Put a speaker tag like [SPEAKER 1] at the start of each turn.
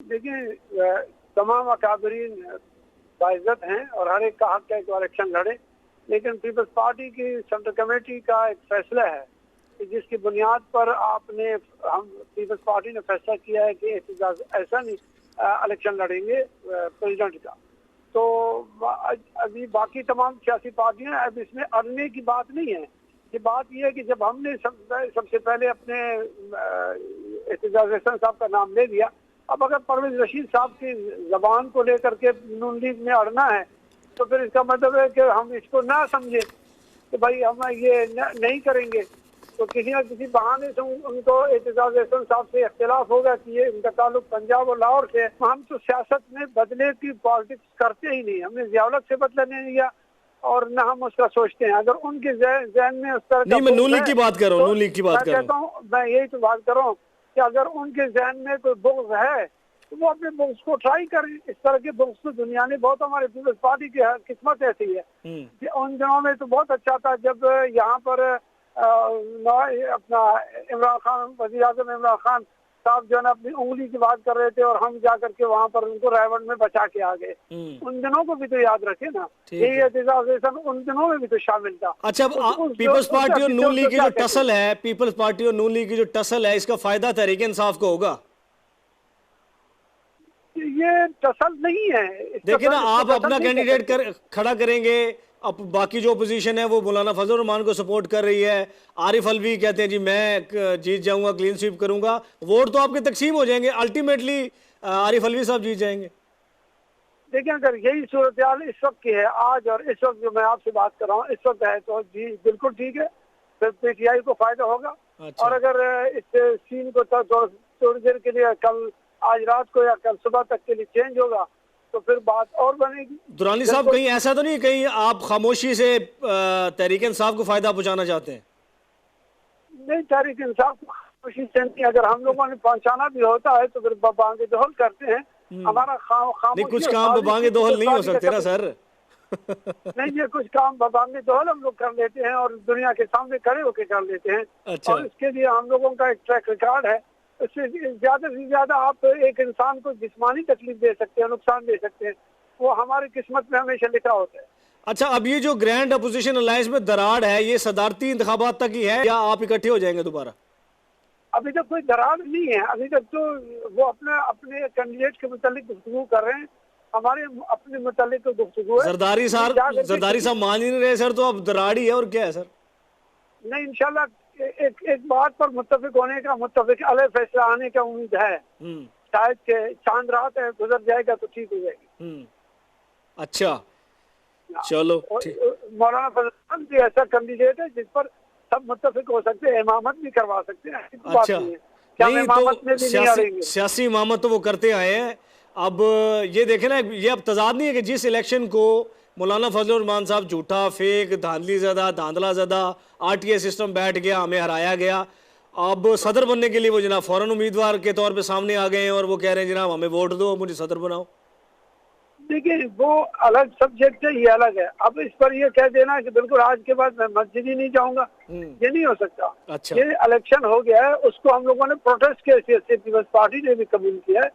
[SPEAKER 1] देखिए तमाम अकाबरीन बाइज्जत हैं और हर एक का हक है कि इलेक्शन लड़े, लेकिन पीपल्स पार्टी की सेंट्रल कमेटी का एक फैसला है कि जिसकी बुनियाद पर हम पीपल्स पार्टी ने फैसला किया है कि ऐसा नहीं इलेक्शन लड़ेंगे प्रेसिडेंट का। तो अभी बाकी तमाम सियासी पार्टियां, अब इसमें अड़ने की बात नहीं है। ये बात ये है कि जब हमने सबसे पहले अपने एहतजाज एहसन साहब का नाम ले लिया, अब अगर परवेज रशीद साहब की जबान को लेकर के नून लीग में अड़ना है तो फिर इसका मतलब है कि हम इसको ना समझे कि भाई हम ये नहीं करेंगे, तो किसी न किसी बहाने से उनको एहतजाज एहसन साहब से इख्तिलाफ होगा कि ये उनका ताल्लुक पंजाब और लाहौर से। हम तो सियासत में बदले की पॉलिटिक्स करते ही नहीं, हमने ज़िया-उल-हक से बदला नहीं लिया और न हम उसका सोचते हैं। अगर उनके ज़हन में उस तरह
[SPEAKER 2] नहीं, मैं नून लीग की बात कर रहा हूँ, नून लीग की बात कर रहा हूँ।
[SPEAKER 1] मैं यही तो बात कर रहा हूँ कि अगर उनके ज़हन में कोई बुग़्ज़ है तो वो अपने बुग़्ज़ को ट्राई करें। इस तरह के बुग़्ज़ तो दुनिया ने बहुत, हमारे पीपल्स पार्टी की किस्मत ऐसी है कि उन दिनों में तो बहुत अच्छा था जब यहाँ पर अपना इमरान खान, वज़ीर आज़म इमरान खान साहब जो है अपनी उंगली की बात कर रहे थे और हम जाकर के वहाँ पर उनको रायबंद में बचा के आ गए। उन दिनों को भी तो याद रखे ना, यही एहतजाज उन दिनों में भी तो शामिल था।
[SPEAKER 2] अच्छा, पीपल्स पार्टी और नून लीग की जो टसल है, पीपल्स पार्टी और नून लीग की जो टसल है, इसका फायदा तहरीक इंसाफ को होगा?
[SPEAKER 1] ये टसल नहीं है।
[SPEAKER 2] देखिए ना, आप अपना कैंडिडेट खड़ा करेंगे, अब बाकी जो अपोजिशन है वो मौलाना फजल रहमान को सपोर्ट कर रही है। आरिफ अलवी कहते हैं जी मैं जीत जाऊंगा, क्लीन स्वीप करूंगा, वोट तो आपके तकसीम हो जाएंगे, अल्टीमेटली आरिफ अलवी साहब जीत जाएंगे।
[SPEAKER 1] देखिए अगर यही सूरत हाल इस वक्त की है, आज और इस वक्त जो मैं आपसे बात कर रहा हूँ इस वक्त है, तो जी बिल्कुल ठीक है, फिर पीटीआई को फायदा होगा। अच्छा। और अगर इस सीन को थोड़ी देर के लिए कल, आज रात को या कल सुबह तक के लिए चेंज होगा तो फिर बात और बनेगी।
[SPEAKER 2] दुरानी साहब, कहीं ऐसा तो नहीं कहीं आप खामोशी से तहरीक इंसाफ को फायदा पहुंचाना चाहते हैं?
[SPEAKER 1] नहीं, तहरीक इंसाफ को खामोशी से नहीं, अगर हम लोगों ने पहुंचाना भी होता है तो फिर बांगे दोहल करते हैं। हमारा खामोशी,
[SPEAKER 2] कुछ काम बांगे दोहल नहीं हो सकते ना सर।
[SPEAKER 1] नहीं, ये कुछ काम बांगे दोहल हम लोग कर लेते हैं और दुनिया के सामने खड़े होकर कर लेते हैं। अच्छा। और इसके लिए हम लोगों का एक ट्रैक रिकॉर्ड है। इससे ज्यादा से ज्यादा आप एक इंसान को जिस्मानी तकलीफ दे सकते हैं, नुकसान दे सकते हैं, वो हमारी किस्मत में हमेशा लिखा होता है।
[SPEAKER 2] अच्छा, अब ये जो ग्रैंड अपोजिशन अलायंस में दरार है, ये सदारती इंतखाबात तक ही है या आप इकट्ठे हो जाएंगे दोबारा?
[SPEAKER 1] अभी तक कोई दरार नहीं है, अभी तक तो वो अपने कैंडिडेट के मुतालिक गुफ्तगू कर रहे हैं, हमारे अपने मुतालिक गुफ्तगू है।
[SPEAKER 2] जरदारी साहब मान ही नहीं रहे सर, तो अब दरार ही है और क्या है सर?
[SPEAKER 1] नहीं, इंशाल्लाह एक बात पर मुत्तफिक होने का, मुत्तफिक अलग फैसला आने का उम्मीद है। शायद के चांद रात है, गुजर जाएगा तो ठीक हो जाएगी।
[SPEAKER 2] अच्छा, चलो।
[SPEAKER 1] मौलाना फजल भी ऐसा कैंडिडेट है जिस पर सब मुत्तफिक हो सकते हैं, इमामत भी करवा सकते हैं।
[SPEAKER 2] अच्छा, नहीं तो सियासी इमामत तो वो करते आए हैं। अब ये देखें ना, ये अब तजाद नहीं है कि जिस इलेक्शन को मौलाना फजल रहमान साहब झूठा, फेक, धांधली ज़्यादा, धांधला ज़्यादा, आरटीए सिस्टम बैठ गया, हमें हराया गया, अब सदर बनने के लिए वो जनाब फौरन उम्मीदवार के तौर पे सामने आ गए हैं और वो कह रहे हैं जनाब हमें वोट दो, मुझे सदर बनाओ।
[SPEAKER 1] देखिए वो अलग सब्जेक्ट है, ये अलग है। अब इस पर ये कह देना कि बिल्कुल आज के बाद मैं मस्जिद ही नहीं जाऊंगा, ये नहीं हो सकता। अच्छा। ये इलेक्शन हो गया है, उसको हम लोगों ने प्रोटेस्ट के हैसियत से पीपल्स पार्टी ने भी कबूल किया है।